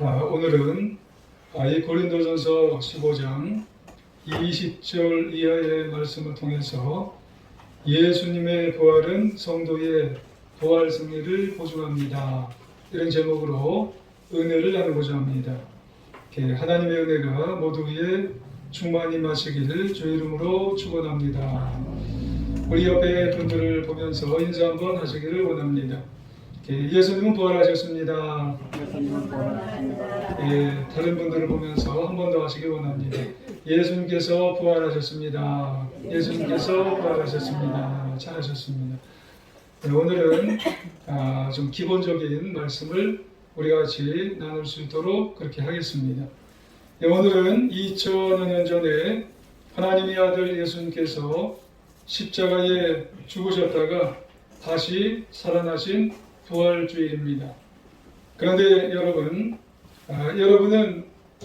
오늘은 이 고린도전서 15장 20절 이하의 말씀을 통해서 예수님의 부활은 성도의 부활 승리를 보증합니다. 이런 제목으로 은혜를 나누고자 합니다. 하나님의 은혜가 모두 위에 충만히 마시기를 주 이름으로 축원합니다. 우리 옆에 분들을 보면서 인사 한번 하시기를 원합니다. 예수님은 부활하셨습니다. 다른 분들을 보면서 한 번 더 하시기 원합니다. 예수님께서 부활하셨습니다. 예수님께서 부활하셨습니다. 잘하셨습니다. 오늘은 좀 기본적인 말씀을 우리 같이 나눌 수 있도록 그렇게 하겠습니다. 오늘은 2000여 년 전에 하나님의 아들 예수님께서 십자가에 죽으셨다가 다시 살아나신 부활주일입니다. 그런데 여러분은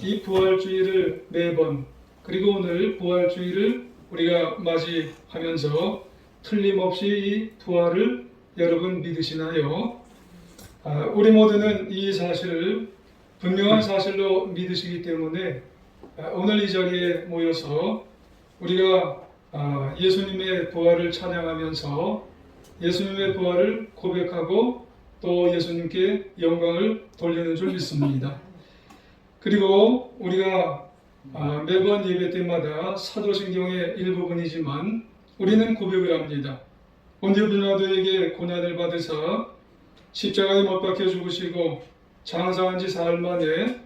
이 부활주일을 매번, 그리고 오늘 부활주일을 우리가 맞이하면서 틀림없이 이 부활을 여러분 믿으시나요? 우리 모두는 이 사실을 분명한 사실로 믿으시기 때문에 오늘 이 자리에 모여서 우리가 예수님의 부활을 찬양하면서 예수님의 부활을 고백하고 또 예수님께 영광을 돌리는 줄 믿습니다. 그리고 우리가 매번 예배 때마다 사도신경의 일부분이지만 우리는 고백을 합니다. 본디오 빌라도에게 고난을 받으사 십자가에 못 박혀 죽으시고 장사한 지 사흘 만에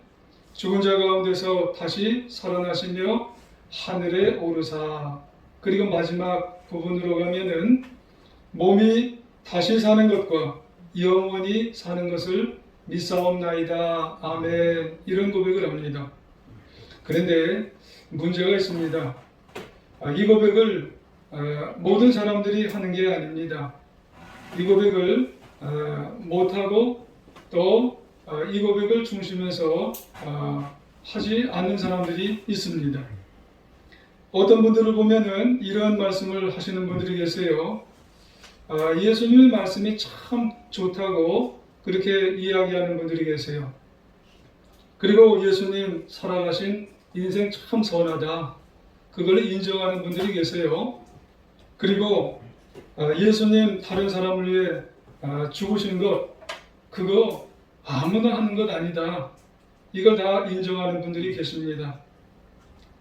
죽은 자 가운데서 다시 살아나시며 하늘에 오르사, 그리고 마지막 부분으로 가면은 몸이 다시 사는 것과 영원히 사는 것을 믿사옵나이다. 아멘. 이런 고백을 합니다. 그런데 문제가 있습니다. 이 고백을 모든 사람들이 하는 게 아닙니다. 이 고백을 못하고 또 이 고백을 중심에서 하지 않는 사람들이 있습니다. 어떤 분들을 보면은 이런 말씀을 하시는 분들이 계세요. 예수님의 말씀이 참 좋다고 그렇게 이야기하는 분들이 계세요. 그리고 예수님 살아가신 인생 참 선하다, 그걸 인정하는 분들이 계세요. 그리고 예수님 다른 사람을 위해 죽으신 것, 그거 아무나 하는 것 아니다, 이걸 다 인정하는 분들이 계십니다.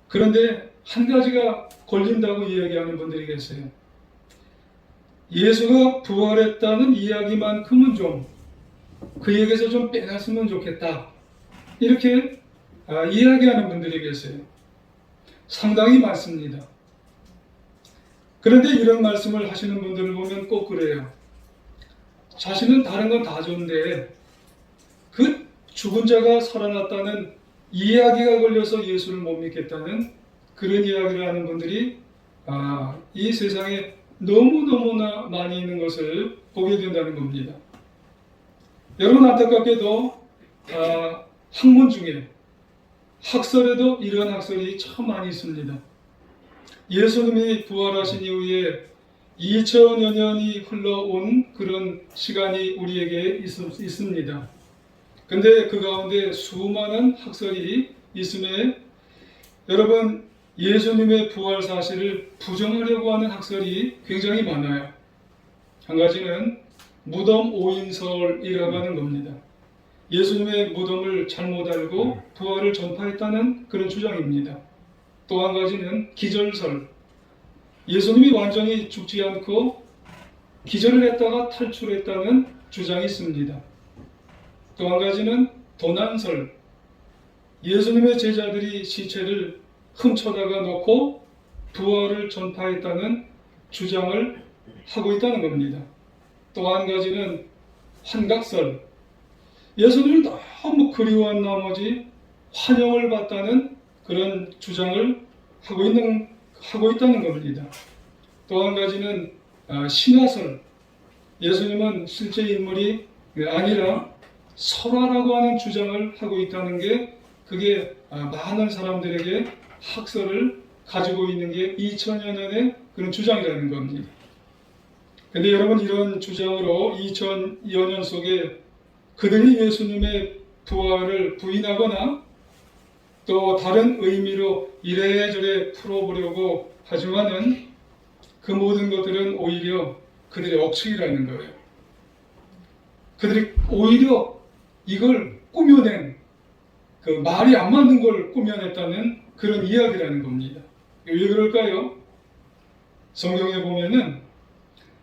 그런데 한 가지가 걸린다고 이야기하는 분들이 계세요. 예수가 부활했다는 이야기만큼은 좀 그에게서 좀 빼놨으면 좋겠다, 이렇게 이야기하는 분들이 계세요. 상당히 많습니다. 그런데 이런 말씀을 하시는 분들을 보면 꼭 그래요. 자신은 다른 건 다 좋은데 그 죽은 자가 살아났다는 이야기가 걸려서 예수를 못 믿겠다는 그런 이야기를 하는 분들이 이 세상에 너무너무나 많이 있는 것을 보게 된다는 겁니다. 여러분, 안타깝게도 학문 중에, 학설에도 이런 학설이 참 많이 있습니다. 예수님이 부활하신 이후에 2000여 년이 흘러온 그런 시간이 우리에게 있습니다. 근데 그 가운데 수많은 학설이 있음에 여러분, 예수님의 부활 사실을 부정하려고 하는 학설이 굉장히 많아요. 한 가지는 무덤 오인설이라고 하는 겁니다. 예수님의 무덤을 잘못 알고 부활을 전파했다는 그런 주장입니다. 또 한 가지는 기절설, 예수님이 완전히 죽지 않고 기절을 했다가 탈출했다는 주장이 있습니다. 또 한 가지는 도난설, 예수님의 제자들이 시체를 훔쳐다가 놓고 부활을 전파했다는 주장을 하고 있다는 겁니다. 또 한 가지는 환각설, 예수님을 너무 그리워한 나머지 환영을 받다는 그런 주장을 하고 있다는 겁니다. 또 한 가지는 신화설, 예수님은 실제 인물이 아니라 설화라고 하는 주장을 하고 있다는 게, 그게 많은 사람들에게 학설을 가지고 있는 게 2000여 년의 그런 주장이라는 겁니다. 근데 여러분, 이런 주장으로 2000여 년 속에 그들이 예수님의 부활을 부인하거나 또 다른 의미로 이래저래 풀어보려고 하지만은 그 모든 것들은 오히려 그들의 억측이라는 거예요. 그들이 오히려 이걸 꾸며낸 그 말이 안 맞는 걸 꾸며냈다는 그런 이야기라는 겁니다. 왜 그럴까요? 성경에 보면은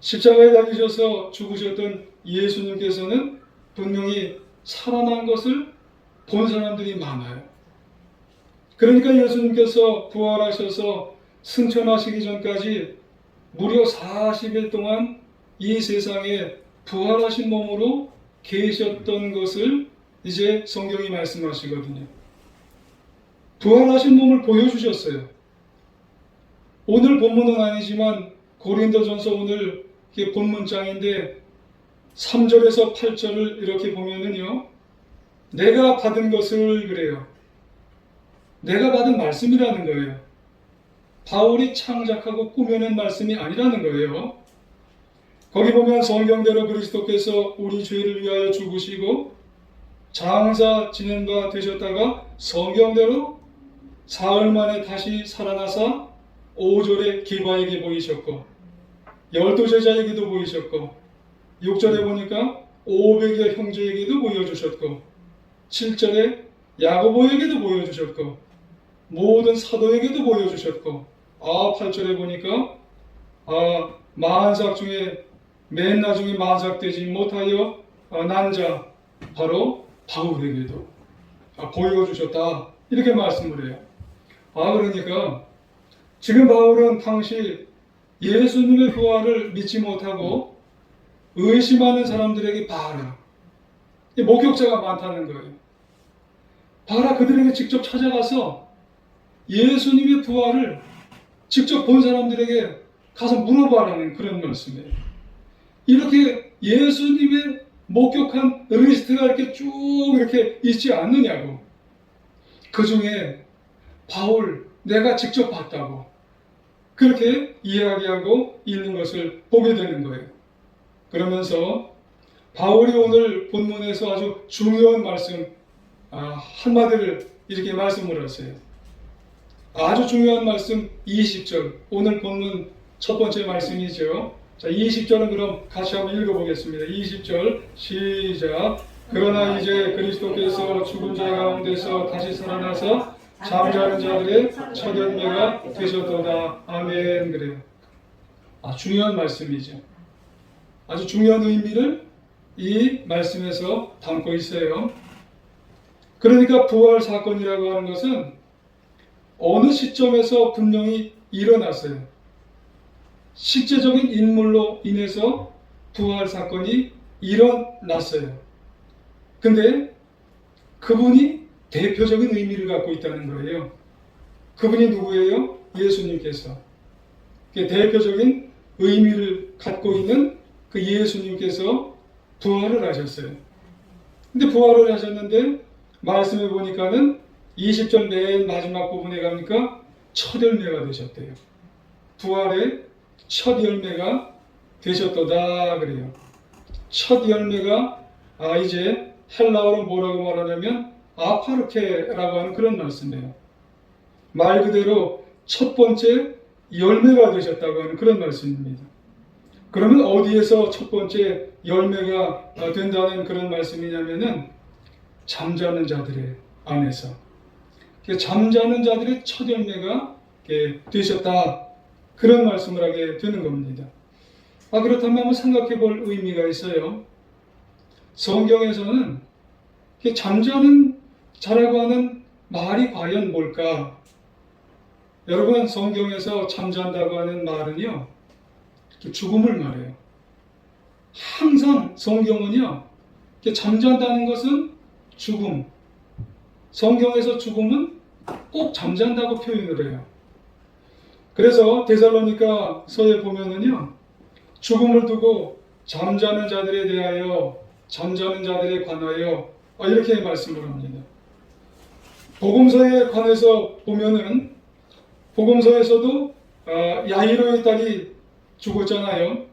십자가에 달리셔서 죽으셨던 예수님께서는 분명히 살아난 것을 본 사람들이 많아요. 그러니까 예수님께서 부활하셔서 승천하시기 전까지 무려 40일 동안 이 세상에 부활하신 몸으로 계셨던 것을 이제 성경이 말씀하시거든요. 부활하신 몸을 보여주셨어요. 오늘 본문은 아니지만 고린도전서 오늘 이게 본문장인데 3절에서 8절을 이렇게 보면은요. 내가 받은 것을 그래요. 내가 받은 말씀이라는 거예요. 바울이 창작하고 꾸며낸 말씀이 아니라는 거예요. 거기 보면 성경대로 그리스도께서 우리 죄를 위하여 죽으시고 장사 지낸 바 되셨다가 성경대로 사흘 만에 다시 살아나사 5절에 기바에게 보이셨고 12제자에게도 보이셨고 6절에 보니까 500여 형제에게도 보여주셨고 7절에 야고보에게도 보여주셨고 모든 사도에게도 보여주셨고 8절에 보니까 만삭 중에 맨 나중에 만삭되지 못하여 난 자 바로 바울에게도 보여주셨다 이렇게 말씀을 해요. 그러니까 지금 바울은 당시 예수님의 부활을 믿지 못하고 의심하는 사람들에게 봐라. 목격자가 많다는 거예요. 봐라, 그들에게 직접 찾아가서 예수님의 부활을 직접 본 사람들에게 가서 물어봐라는 그런 말씀이에요. 이렇게 예수님의 목격한 리스트가 이렇게 쭉 이렇게 있지 않느냐고. 그 중에 바울 내가 직접 봤다고 그렇게 이야기하고 있는 것을 보게 되는 거예요. 그러면서 바울이 오늘 본문에서 아주 중요한 말씀 한마디를 이렇게 말씀을 하세요. 아주 중요한 말씀 20절 오늘 본문 첫 번째 말씀이죠. 자, 20절은 그럼 같이 한번 읽어보겠습니다. 20절 시작. 그러나 이제 그리스도께서 죽은 자 가운데서 다시 살아나서 잠자는 자들의 첫 열매가 되셨도다. 아멘. 그래요. 중요한 말씀이죠. 아주 중요한 의미를 이 말씀에서 담고 있어요. 그러니까 부활 사건이라고 하는 것은 어느 시점에서 분명히 일어났어요. 실제적인 인물로 인해서 부활 사건이 일어났어요. 근데 그분이 대표적인 의미를 갖고 있다는 거예요. 그분이 누구예요? 예수님께서. 대표적인 의미를 갖고 있는 그 예수님께서 부활을 하셨어요. 근데 부활을 하셨는데 말씀해 보니까는 20절 맨 마지막 부분에 가니까 첫 열매가 되셨대요. 부활의 첫 열매가 되셨도다 그래요. 첫 열매가 이제 헬라어로 뭐라고 말하냐면 아파르케라고 하는 그런 말씀이에요. 말 그대로 첫 번째 열매가 되셨다고 하는 그런 말씀입니다. 그러면 어디에서 첫 번째 열매가 된다는 그런 말씀이냐면은 잠자는 자들의 안에서 잠자는 자들의 첫 열매가 되셨다 그런 말씀을 하게 되는 겁니다. 그렇다면 한번 생각해 볼 의미가 있어요. 성경에서는 잠자는 자라고 하는 말이 과연 뭘까? 여러분 성경에서 잠잔다고 하는 말은요 죽음을 말해요. 항상 성경은요 잠잔다는 것은 죽음, 성경에서 죽음은 꼭 잠잔다고 표현을 해요. 그래서 데살로니가 서에 보면은요 죽음을 두고 잠자는 자들에 대하여 잠자는 자들에 관하여 이렇게 말씀을 합니다. 복음서에 관해서 보면은 복음서에서도 야이로의 딸이 죽었잖아요.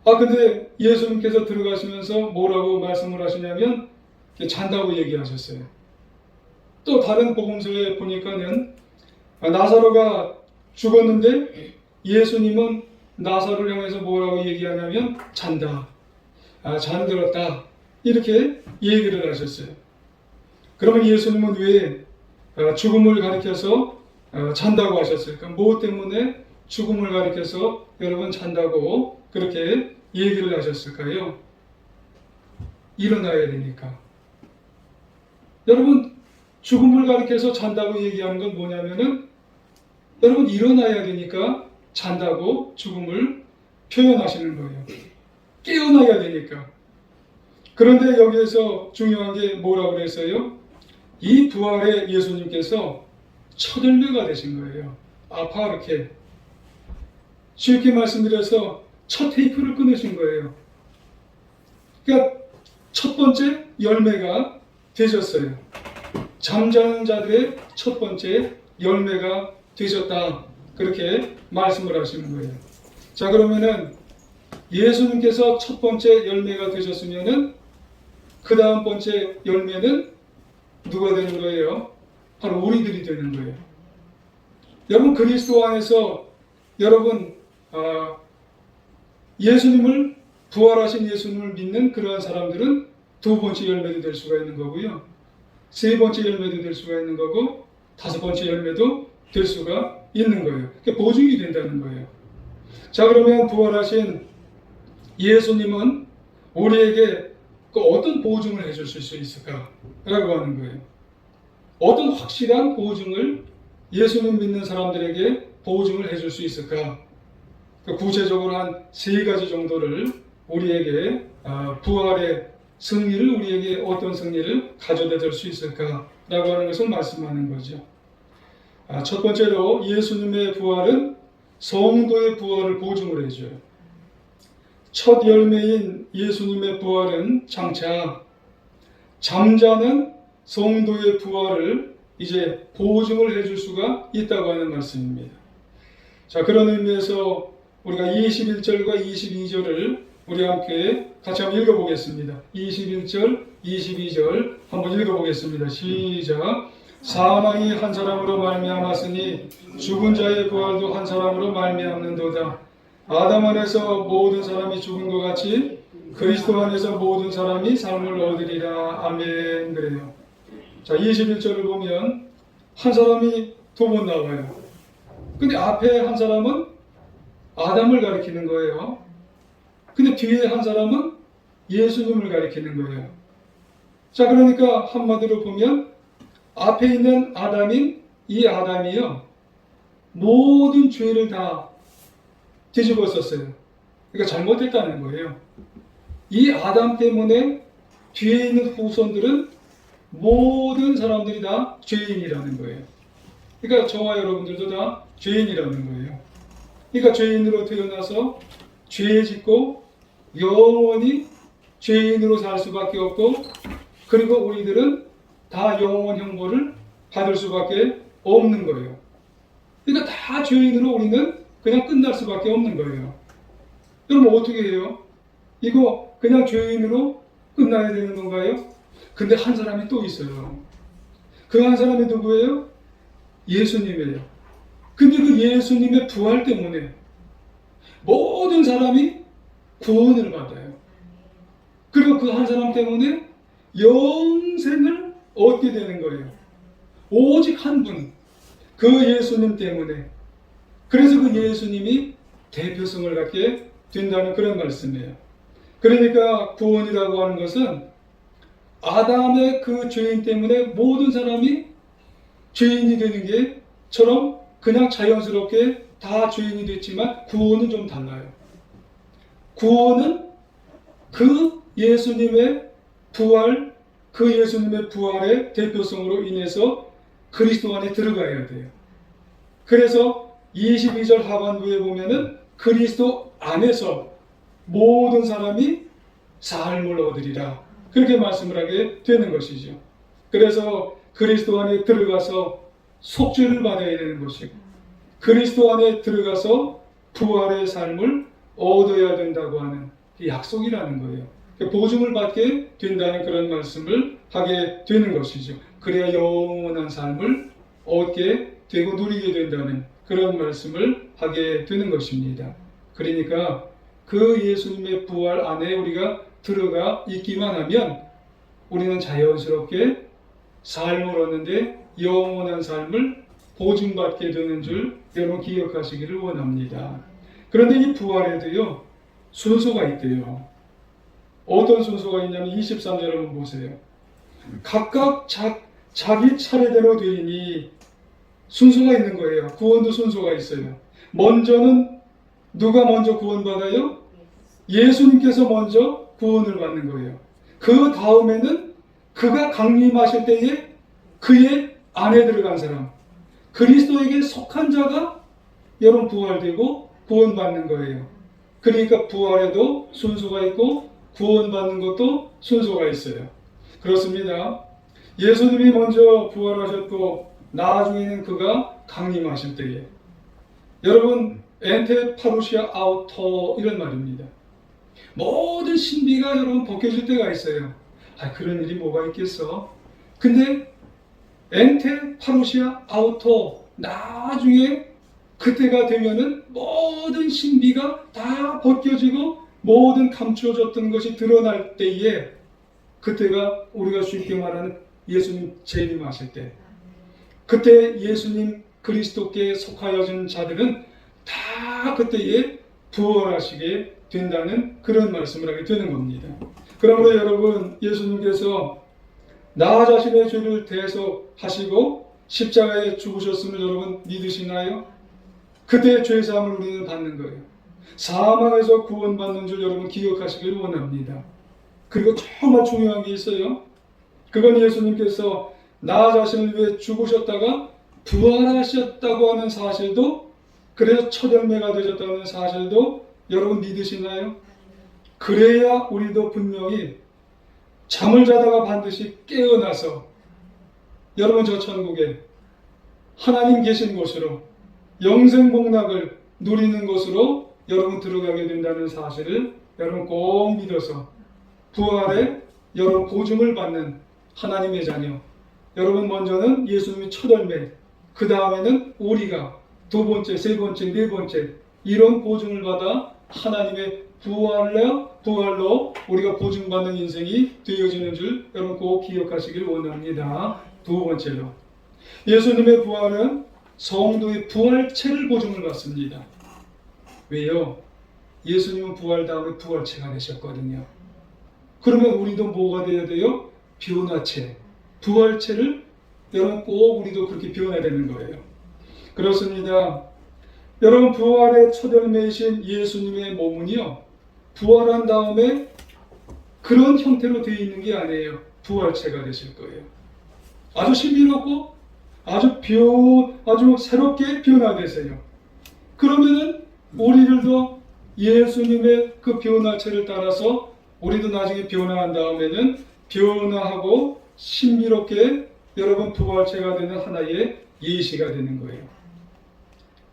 근데 예수님께서 들어가시면서 뭐라고 말씀을 하시냐면 잔다고 얘기하셨어요. 또 다른 복음서에 보니까는 나사로가 죽었는데 예수님은 나사로를 향해서 뭐라고 얘기하냐면 잔다, 잠들었다 이렇게 얘기를 하셨어요. 그러면 예수님은 왜 죽음을 가리켜서 잔다고 하셨을까? 무엇 때문에 죽음을 가리켜서 여러분 잔다고 그렇게 얘기를 하셨을까요? 일어나야 되니까. 여러분 죽음을 가리켜서 잔다고 얘기하는 건 뭐냐면은 여러분 일어나야 되니까 잔다고 죽음을 표현하시는 거예요. 깨어나야 되니까. 그런데 여기에서 중요한 게 뭐라고 그랬어요? 이 부활에 예수님께서 첫 열매가 되신 거예요. 아파르케. 쉽게 말씀드려서 첫 테이프를 끊으신 거예요. 그러니까 첫 번째 열매가 되셨어요. 잠자는 자들의 첫 번째 열매가 되셨다. 그렇게 말씀을 하시는 거예요. 자, 그러면은 예수님께서 첫 번째 열매가 되셨으면은 그 다음 번째 열매는 누가 되는 거예요? 바로 우리들이 되는 거예요. 여러분 그리스도 안에서 여러분 예수님을 부활하신 예수님을 믿는 그러한 사람들은 두 번째 열매도 될 수가 있는 거고요. 세 번째 열매도 될 수가 있는 거고 다섯 번째 열매도 될 수가 있는 거예요. 그러니까 보증이 된다는 거예요. 자, 그러면 부활하신 예수님은 우리에게 그 어떤 보증을 해줄 수 있을까? 라고 하는 거예요. 어떤 확실한 보증을 예수님 믿는 사람들에게 보증을 해줄 수 있을까? 구체적으로 한 세 가지 정도를 우리에게 부활의 승리를 우리에게 어떤 승리를 가져다 줄 수 있을까? 라고 하는 것을 말씀하는 거죠. 첫 번째로 예수님의 부활은 성도의 부활을 보증을 해줘요. 첫 열매인 예수님의 부활은 장차 잠자는 성도의 부활을 이제 보증을 해줄 수가 있다고 하는 말씀입니다. 자, 그런 의미에서 우리가 21절과 22절을 우리 함께 같이 한번 읽어보겠습니다. 21절, 22절 한번 읽어보겠습니다. 시작. 사망이 한 사람으로 말미암았으니 죽은 자의 부활도 한 사람으로 말미암는도다. 아담 안에서 모든 사람이 죽은 것 같이 그리스도 안에서 모든 사람이 삶을 얻으리라. 아멘. 그래요. 자, 21절을 보면 한 사람이 두 번 나와요. 근데 앞에 한 사람은 아담을 가리키는 거예요. 근데 뒤에 한 사람은 예수님을 가리키는 거예요. 자, 그러니까 한마디로 보면 앞에 있는 아담인 이 아담이요, 모든 죄를 다 뒤집어 썼어요. 그러니까 잘못했다는 거예요. 이 아담 때문에 뒤에 있는 후손들은 모든 사람들이 다 죄인이라는 거예요. 그러니까 저와 여러분들도 다 죄인이라는 거예요. 그러니까 죄인으로 태어나서 죄 짓고 영원히 죄인으로 살 수밖에 없고, 그리고 우리들은 다 영원 형벌을 받을 수밖에 없는 거예요. 그러니까 다 죄인으로 우리는 그냥 끝날 수밖에 없는 거예요. 여러분 어떻게 해요? 이거 그냥 죄인으로 끝나야 되는 건가요? 근데 한 사람이 또 있어요. 그 한 사람이 누구예요? 예수님이에요. 근데 그 예수님의 부활 때문에 모든 사람이 구원을 받아요. 그리고 그 한 사람 때문에 영생을 얻게 되는 거예요. 오직 한 분, 그 예수님 때문에. 그래서 그 예수님이 대표성을 갖게 된다는 그런 말씀이에요. 그러니까 구원이라고 하는 것은 아담의 그 죄인 때문에 모든 사람이 죄인이 되는 게처럼 그냥 자연스럽게 다 죄인이 됐지만, 구원은 좀 달라요. 구원은 그 예수님의 부활, 그 예수님의 부활의 대표성으로 인해서 그리스도 안에 들어가야 돼요. 그래서 22절 하반부에 보면은 그리스도 안에서 모든 사람이 삶을 얻으리라, 그렇게 말씀을 하게 되는 것이죠. 그래서 그리스도 안에 들어가서 속죄를 받아야 되는 것이고, 그리스도 안에 들어가서 부활의 삶을 얻어야 된다고 하는 약속이라는 거예요. 보증을 받게 된다는 그런 말씀을 하게 되는 것이죠. 그래야 영원한 삶을 얻게 되고 누리게 된다는 그런 말씀을 하게 되는 것입니다. 그러니까 그 예수님의 부활 안에 우리가 들어가 있기만 하면 우리는 자연스럽게 삶을 얻는데 영원한 삶을 보증받게 되는 줄 여러분 기억하시기를 원합니다. 그런데 이 부활에도요 순서가 있대요. 어떤 순서가 있냐면 23절 한번 보세요. 각각 자기 차례대로 되니 순서가 있는 거예요. 구원도 순서가 있어요. 먼저는 누가 먼저 구원받아요? 예수님께서 먼저 구원을 받는 거예요. 그 다음에는 그가 강림하실 때에 그의 안에 들어간 사람, 그리스도에게 속한 자가 여러분 부활되고 구원받는 거예요. 그러니까 부활에도 순서가 있고 구원받는 것도 순서가 있어요. 그렇습니다. 예수님이 먼저 부활하셨고 나중에는 그가 강림하실 때에 여러분 엔테 파루시아 아우터 이런 말입니다. 모든 신비가 여러분 벗겨질 때가 있어요. 그런 일이 뭐가 있겠어? 근데 엔테 파루시아 아우터 나중에 그때가 되면은 모든 신비가 다 벗겨지고 모든 감추어졌던 것이 드러날 때에 그때가 우리가 쉽게 말하는 예수님 재림하실 때 그때 예수님 그리스도께 속하여진 자들은 다 그때에 부활하시게 된다는 그런 말씀을 하게 되는 겁니다. 그러므로 여러분 예수님께서 나 자신의 죄를 대속하시고 십자가에 죽으셨음을 여러분 믿으시나요? 그때 죄사함을 우리는 받는 거예요. 사망에서 구원받는 줄 여러분 기억하시길 원합니다. 그리고 정말 중요한 게 있어요. 그건 예수님께서 나 자신을 위해 죽으셨다가 부활하셨다고 하는 사실도 그래서 첫 열매가 되셨다는 사실도 여러분 믿으시나요? 그래야 우리도 분명히 잠을 자다가 반드시 깨어나서 여러분 저 천국에 하나님 계신 곳으로 영생복락을 누리는 곳으로 여러분 들어가게 된다는 사실을 여러분 꼭 믿어서 부활에 여러분 보증을 받는 하나님의 자녀 여러분 먼저는 예수님이 첫 열매 그 다음에는 우리가 두 번째, 세 번째, 네 번째 이런 보증을 받아 하나님의 부활로 우리가 보증받는 인생이 되어지는 줄 여러분 꼭 기억하시길 원합니다. 두 번째로 예수님의 부활은 성도의 부활체를 보증을 받습니다. 왜요? 예수님은 부활 다음에 부활체가 되셨거든요. 그러면 우리도 뭐가 되어야 돼요? 변화체, 부활체를 여러분 꼭 우리도 그렇게 변해야 되는 거예요. 그렇습니다. 여러분 부활의 첫 열매이신 예수님의 몸은요 부활한 다음에 그런 형태로 되어 있는 게 아니에요. 부활체가 되실 거예요. 아주 신비롭고 아주 새롭게 변화되세요. 그러면은 우리들도 예수님의 그 변화체를 따라서 우리도 나중에 변화한 다음에는 변화하고 신비롭게 여러분 부활체가 되는 하나의 예시가 되는 거예요.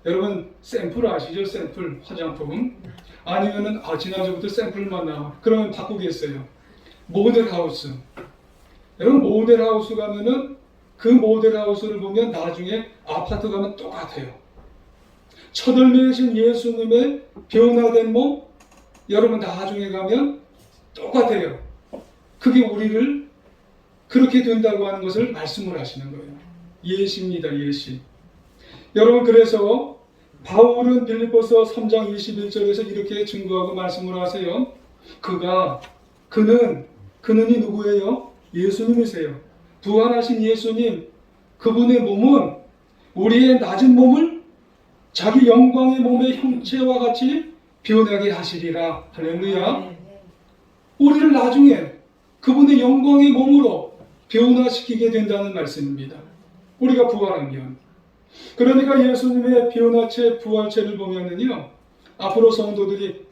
여러분 샘플 아시죠? 샘플 화장품 아니면은 지난주부터 샘플만 나와 그러면 바꾸겠어요. 모델하우스 여러분 모델하우스 가면은 그 모델하우스를 보면 나중에 아파트 가면 똑같아요. 첫 열매이신 예수님의 변화된 몸 여러분 나중에 가면 똑같아요. 그게 우리를 그렇게 된다고 하는 것을 말씀을 하시는 거예요. 예시입니다. 예시. 여러분 그래서 바울은 빌립보서 3장 21절에서 이렇게 증거하고 말씀을 하세요. 그는이 누구예요? 예수님이세요. 부활하신 예수님 그분의 몸은 우리의 낮은 몸을 자기 영광의 몸의 형체와 같이 변하게 하시리라. 할렐루야. 우리를 나중에 그분의 영광의 몸으로 변화시키게 된다는 말씀입니다. 우리가 부활하면 그러니까 예수님의 변화체 부활체를 보면은요 앞으로 성도들이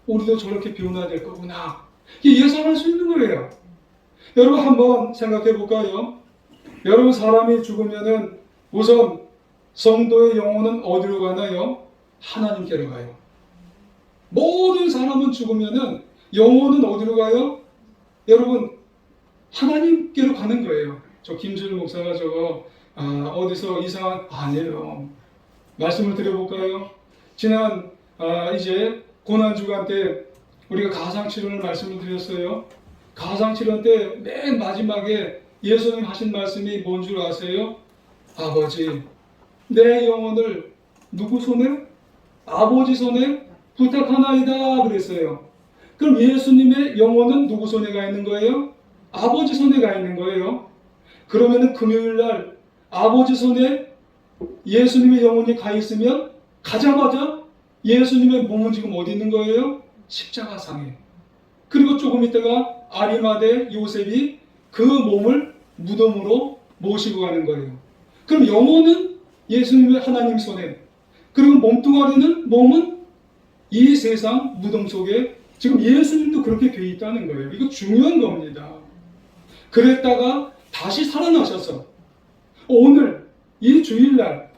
우리도 저렇게 변화될 거구나 예상할 수 있는 거예요. 여러분 한번 생각해 볼까요? 여러분 사람이 죽으면은 우선 성도의 영혼은 어디로 가나요? 하나님께로 가요. 모든 사람은 죽으면은 영혼은 어디로 가요? 여러분, 하나님께로 가는 거예요. 저 김주일 목사가 저거 어디서 이상한 아니에요. 말씀을 드려볼까요? 지난 이제 고난주간 때 우리가 가상치료를 말씀을 드렸어요. 가상치료 때 맨 마지막에 예수님 하신 말씀이 뭔 줄 아세요? 아버지, 내 영혼을 누구 손에? 아버지 손에 부탁하나이다 그랬어요. 그럼 예수님의 영혼은 누구 손에 가 있는 거예요? 아버지 손에 가 있는 거예요. 그러면은 금요일 날 아버지 손에 예수님의 영혼이 가 있으면 가자마자 예수님의 몸은 지금 어디 있는 거예요? 십자가상에. 그리고 조금 있다가 아리마대 요셉이 그 몸을 무덤으로 모시고 가는 거예요. 그럼 영혼은 예수님의 하나님 손에, 그리고 몸뚱아리는 몸은 이 세상 무덤 속에 지금 예수님도 그렇게 돼 있다는 거예요. 이거 중요한 겁니다. 그랬다가 다시 살아나셔서 오늘 이 주일날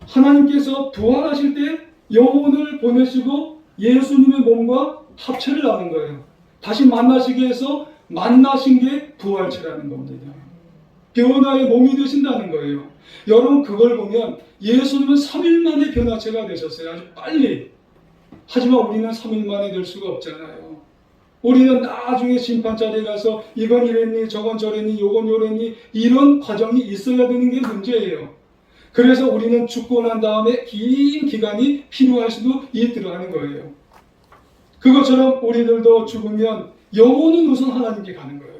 하나님께서 부활하실 때 영혼을 보내시고 예수님의 몸과 합체를 하는 거예요. 다시 만나시기 위해서 만나신 게 부활체라는 겁니다. 변화의 몸이 되신다는 거예요. 여러분 그걸 보면 예수님은 3일 만에 변화체가 되셨어요. 아주 빨리. 하지만 우리는 3일 만에 될 수가 없잖아요. 우리는 나중에 심판자리에 가서 이건 이랬니 저건 저랬니 요건 요랬니 이런 과정이 있어야 되는 게 문제예요. 그래서 우리는 죽고 난 다음에 긴 기간이 필요할 수도 있더라는 거예요. 그것처럼 우리들도 죽으면 영혼은 우선 하나님께 가는 거예요.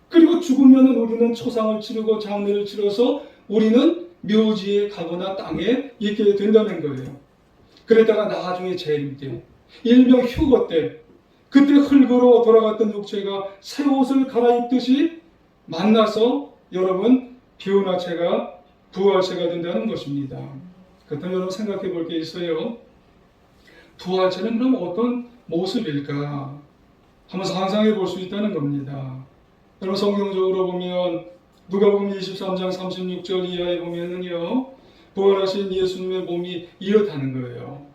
그리고 죽으면 우리는 초상을 치르고 장례를 치러서 우리는 묘지에 가거나 땅에 있게 된다는 거예요. 그러다가 나중에 재림 때, 일명 휴거 때, 그때 흙으로 돌아갔던 육체가 새 옷을 갈아입듯이 만나서 여러분 변화체가 부활체가 된다는 것입니다. 그렇다면 여러분 생각해 볼 게 있어요. 부활체는 그럼 어떤 모습일까? 한번 상상해 볼 수 있다는 겁니다. 여러분 성경적으로 보면 누가복음 23장 36절 이하에 보면은요, 부활하신 예수님의 몸이 이렇다는 거예요.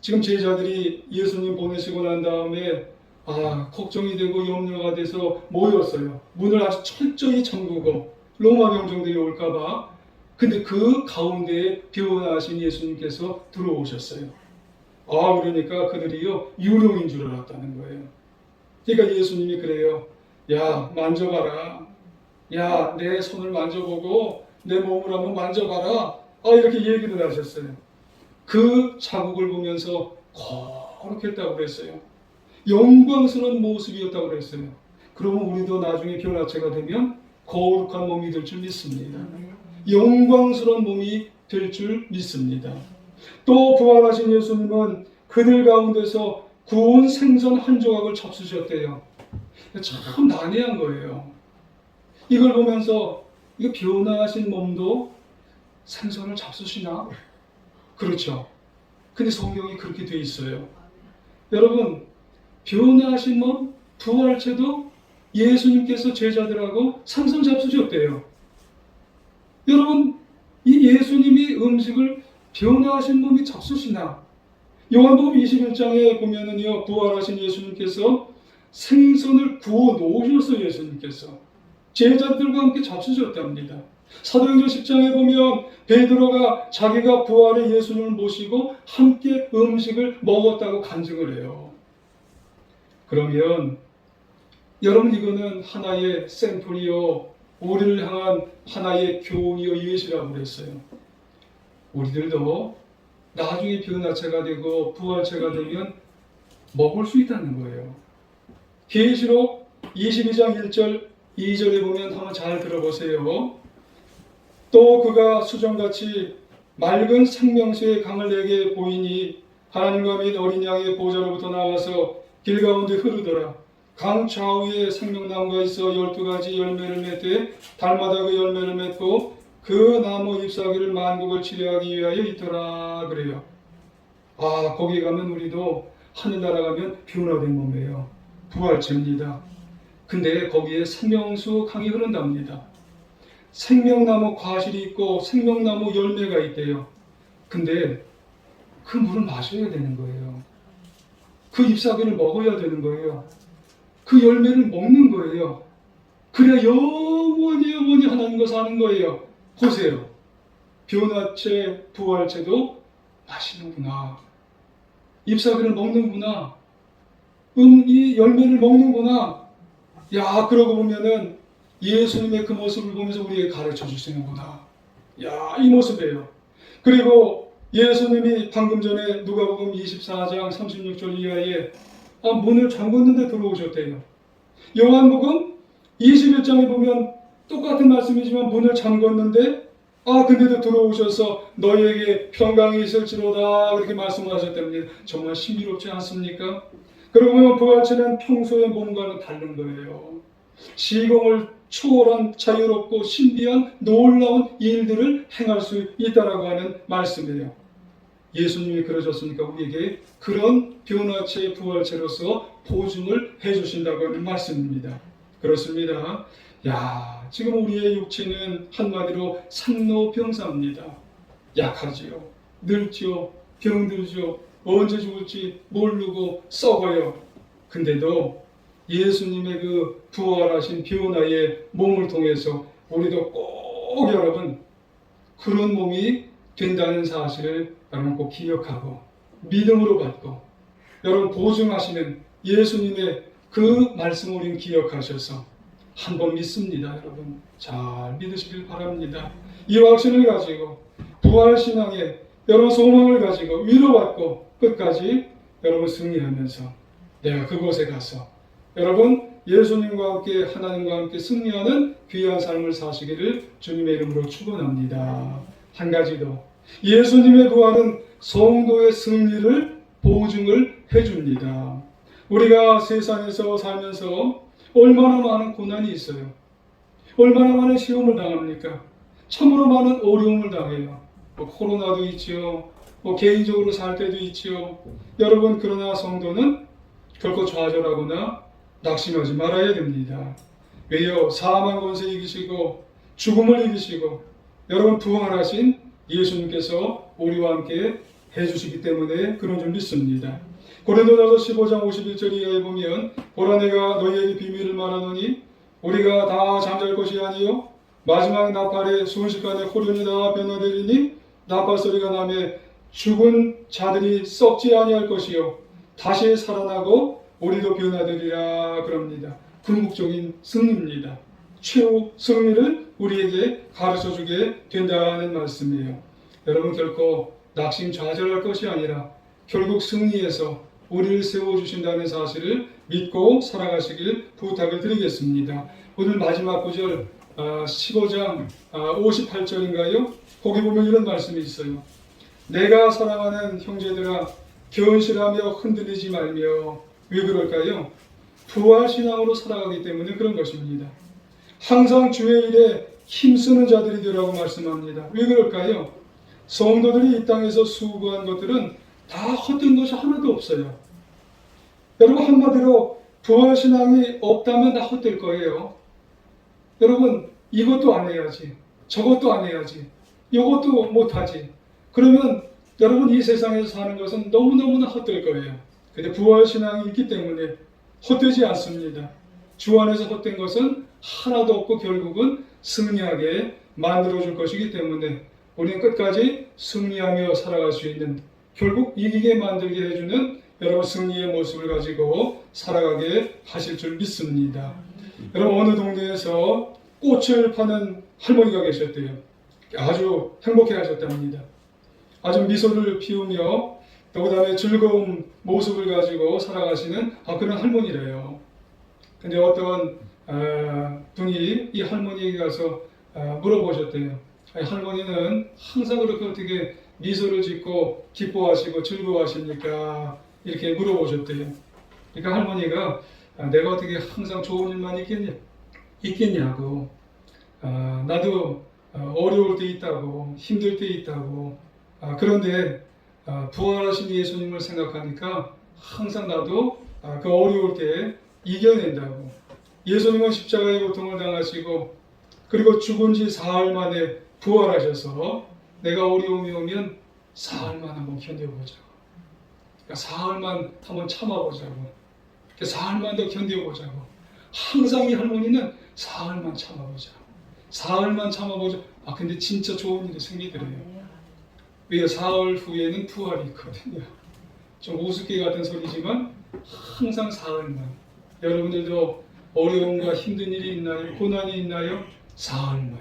지금 제자들이 예수님 보내시고 난 다음에 걱정이 되고 염려가 돼서 모였어요. 문을 아주 철저히 잠그고 로마 병정들이 올까봐. 근데 그 가운데에 변화하신 예수님께서 들어오셨어요. 그러니까 그들이요 유령인 줄 알았다는 거예요. 그러니까 예수님이 그래요. 야, 만져봐라. 야, 내 손을 만져보고 내 몸을 한번 만져봐라. 이렇게 얘기를 하셨어요. 그 자국을 보면서 거룩했다고 그랬어요. 영광스러운 모습이었다고 그랬어요. 그러면 우리도 나중에 변화체가 되면 거룩한 몸이 될 줄 믿습니다. 영광스러운 몸이 될 줄 믿습니다. 또 부활하신 예수님은 그들 가운데서 구운 생선 한 조각을 잡수셨대요. 참 난해한 거예요. 이걸 보면서 이거 변화하신 몸도 생선을 잡수시나? 그렇죠. 근데 성경이 그렇게 돼 있어요. 여러분, 변화하신 몸, 부활체도 예수님께서 제자들하고 생선 잡수셨대요. 여러분, 이 예수님이 음식을 변화하신 몸이 잡수시나? 요한복음 21장에 보면은요, 부활하신 예수님께서 생선을 구워 놓으셨어요. 예수님께서 제자들과 함께 잡수셨답니다. 사도행전 10장에 보면 베드로가 자기가 부활의 예수님을 모시고 함께 음식을 먹었다고 간증을 해요. 그러면 여러분 이거는 하나의 샘플이요, 우리를 향한 하나의 교훈이요 예시라고 그랬어요. 우리들도 나중에 변화체가 되고 부활체가 되면 먹을 수 있다는 거예요. 계시록 22장 1절 2절에 보면 한번 잘 들어보세요. 또 그가 수정같이 맑은 생명수의 강을 내게 보이니 하나님과 및 어린 양의 보좌로부터 나와서 길 가운데 흐르더라. 강 좌우에 생명나무가 있어 12가지 열매를 맺되 달마다 그 열매를 맺고 그 나무 잎사귀를 만국을 치료하기 위하여 있더라 그래요. 거기 가면 우리도 하늘나라 가면 변화된 몸이에요. 부활체입니다. 근데 거기에 생명수 강이 흐른답니다. 생명나무 과실이 있고 생명나무 열매가 있대요. 근데 그 물을 마셔야 되는 거예요. 그 잎사귀를 먹어야 되는 거예요. 그 열매를 먹는 거예요. 그래야 영원히 하나님과 사는 거예요. 보세요. 변화채, 부활채도 마시는구나. 잎사귀를 먹는구나. 이 열매를 먹는구나. 야, 그러고 보면은 예수님의 그 모습을 보면서 우리에게 가르쳐 주시는구나. 야, 이 모습이에요. 그리고 예수님이 방금 전에 누가복음 24장 36절 이하에 문을 잠궜는데 들어오셨대요. 요한복음 21장에 보면 똑같은 말씀이지만 문을 잠궜는데 근데도 들어오셔서 너희에게 평강이 있을지로다 그렇게 말씀하셨답니다. 정말 신비롭지 않습니까? 그러고 보면 부활체는 평소의 몸과는 다른 거예요. 시공을 초월한 자유롭고 신비한 놀라운 일들을 행할 수 있다라고 하는 말씀이에요. 예수님이 그러셨으니까 우리에게 그런 변화체 부활체로서 보증을 해주신다고 하는 말씀입니다. 그렇습니다. 야, 지금 우리의 육체는 한마디로 산노병사입니다. 약하지요, 늙지요, 병들지요, 언제 죽을지 모르고 썩어요. 근데도 예수님의 그 부활하신 변화의 몸을 통해서 우리도 꼭 여러분 그런 몸이 된다는 사실을 여러분 꼭 기억하고 믿음으로 받고 여러분 보증하시는 예수님의 그 말씀을 우리는 기억하셔서 한번 믿습니다. 여러분 잘 믿으시길 바랍니다. 이 확신을 가지고 부활신앙에 여러분 소망을 가지고 위로받고 끝까지 여러분 승리하면서 내가 그곳에 가서 여러분 예수님과 함께 하나님과 함께 승리하는 귀한 삶을 사시기를 주님의 이름으로 축원합니다. 한 가지 더, 예수님의 부활은 성도의 승리를 보증을 해줍니다. 우리가 세상에서 살면서 얼마나 많은 고난이 있어요. 얼마나 많은 시험을 당합니까? 참으로 많은 어려움을 당해요. 코로나도 있지요. 개인적으로 살 때도 있지요. 여러분 그러나 성도는 결코 좌절하거나 낙심하지 말아야 됩니다. 왜요? 사망 권세 이기시고 죽음을 이기시고 여러분 부활하신 예수님께서 우리와 함께 해주시기 때문에 그런 줄 믿습니다. 고린도전서 15장 51절 이하에 보면 보라 내가 너희에게 비밀을 말하노니 우리가 다 잠잘 것이 아니요 마지막 나팔의 순식간에 호련이 다 변화되리니 나팔 소리가 나매 죽은 자들이 썩지 아니할 것이요 다시 살아나고 우리도 변화되리라 그럽니다. 궁극적인 승리입니다. 최후 승리를 우리에게 가르쳐주게 된다는 말씀이에요. 여러분 결코 낙심 좌절할 것이 아니라 결국 승리해서 우리를 세워주신다는 사실을 믿고 살아가시길 부탁을 드리겠습니다. 오늘 마지막 구절 15장 58절인가요? 거기 보면 이런 말씀이 있어요. 내가 사랑하는 형제들아 견실하며 흔들리지 말며. 왜 그럴까요? 부활신앙으로 살아가기 때문에 그런 것입니다. 항상 주의 일에 힘쓰는 자들이 되라고 말씀합니다. 왜 그럴까요? 성도들이 이 땅에서 수고한 것들은 다 헛된 것이 하나도 없어요. 여러분 한마디로 부활신앙이 없다면 다 헛될 거예요. 여러분 이것도 안 해야지, 저것도 안 해야지, 이것도 못하지. 그러면 여러분 이 세상에서 사는 것은 너무너무나 헛될 거예요. 근데 부활신앙이 있기 때문에 헛되지 않습니다. 주 안에서 헛된 것은 하나도 없고 결국은 승리하게 만들어줄 것이기 때문에 우리는 끝까지 승리하며 살아갈 수 있는, 결국 이기게 만들게 해주는 여러분 승리의 모습을 가지고 살아가게 하실 줄 믿습니다. 여러분 어느 동네에서 꽃을 파는 할머니가 계셨대요. 아주 행복해 하셨답니다. 아주 미소를 피우며 또 그다음에 즐거운 모습을 가지고 살아가시는 그런 할머니래요. 근데 어떤 분이 이 할머니에게 가서 물어보셨대요. 할머니는 항상 그렇게 어떻게 미소를 짓고 기뻐하시고 즐거워하십니까? 이렇게 물어보셨대요. 그러니까 할머니가 내가 어떻게 항상 좋은 일만 있겠냐고. 나도 어려울 때 있다고, 힘들 때 있다고. 그런데 부활하신 예수님을 생각하니까 항상 나도 그 어려울 때 이겨낸다고. 예수님은 십자가의 고통을 당하시고 그리고 죽은 지 사흘 만에 부활하셔서 내가 어려움이 오면 사흘만 한번 견뎌보자. 그러니까 사흘만 한번 참아보자고. 사흘만 더 견뎌보자고. 항상 이 할머니는 사흘만 참아보자. 사흘만 참아보자. 아 근데 진짜 좋은 일이 생기더래요. 왜 사흘 후에는 부활이 있거든요. 좀 우습게 같은 소리지만 항상 사흘만. 여러분들도 어려움과 힘든 일이 있나요? 고난이 있나요? 사흘만.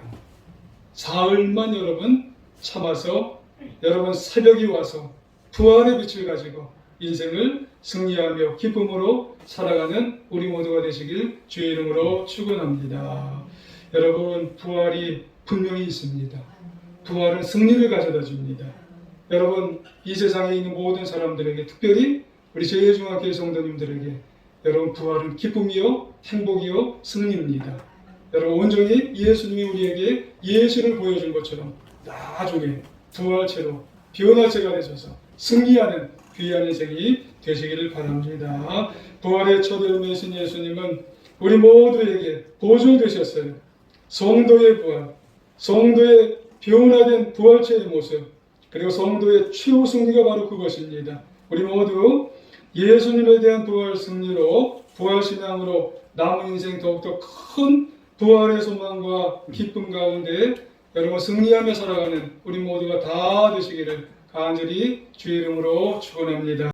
사흘만 여러분 참아서 여러분 새벽이 와서 부활의 빛을 가지고 인생을 승리하며 기쁨으로 살아가는 우리 모두가 되시길 주의 이름으로 축원합니다. 여러분 부활이 분명히 있습니다. 부활은 승리를 가져다 줍니다. 여러분 이 세상에 있는 모든 사람들에게 특별히 우리 제2중학교 성도님들에게 여러분 부활은 기쁨이요 행복이요 승리입니다. 여러분 온전히 예수님이 우리에게 예수를 보여준 것처럼 나중에 부활체로 변화체가 되셔서 승리하는 귀한 인생이 되시기를 바랍니다. 부활의 첫 열매이신 예수님은 우리 모두에게 보증되셨어요. 성도의 부활, 성도의 변화된 부활체의 모습, 그리고 성도의 최후 승리가 바로 그것입니다. 우리 모두 예수님에 대한 부활 승리로 부활 신앙으로 남은 인생 더욱더 큰 부활의 소망과 기쁨 가운데 여러분 승리하며 살아가는 우리 모두가 다 되시기를 간절히 주의 이름으로 축원합니다.